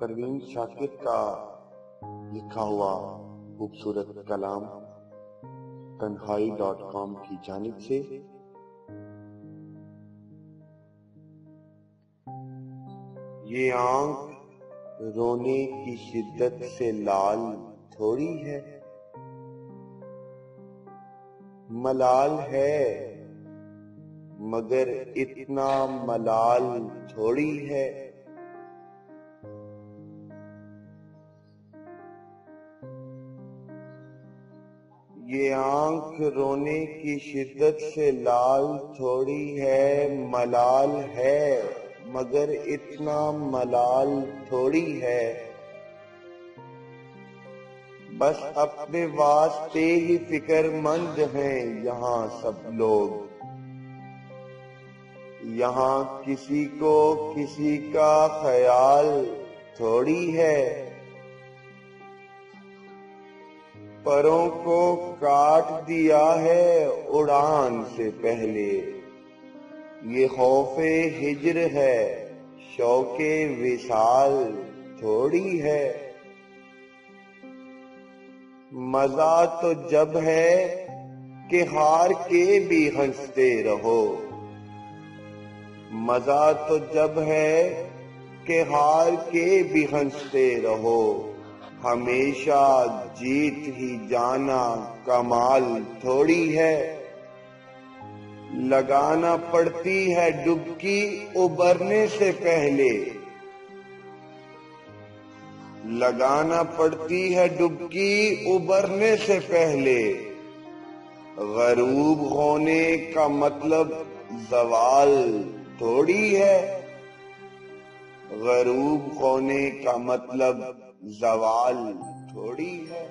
پروین شاکر کا لکھا ہوا خوبصورت کلام تنہائی.com کی جانب سے یہ آنکھ رونے کی شدت سے لال تھوڑی ہے، ملال ہے مگر اتنا ملال تھوڑی ہے۔ یہ آنکھ رونے کی شدت سے لال تھوڑی ہے، ملال ہے مگر اتنا ملال تھوڑی ہے۔ بس اپنے واسطے ہی فکر مند ہیں یہاں سب لوگ، یہاں کسی کو کسی کا خیال تھوڑی ہے۔ پروں کو کاٹ دیا ہے اڑان سے پہلے، یہ خوف ہجر ہے شوق وصال تھوڑی ہے۔ مزہ تو جب ہے کہ ہار کے بھی ہنستے رہو، مزہ تو جب ہے کہ ہار کے بھی ہنستے رہو، ہمیشہ جیت ہی جانا کمال تھوڑی ہے۔ لگانا پڑتی ہے ڈبکی ابھرنے سے پہلے، لگانا پڑتی ہے ڈبکی ابھرنے سے پہلے، غروب ہونے کا مطلب زوال تھوڑی ہے، غروب ہونے کا مطلب زوال تھوڑی ہے۔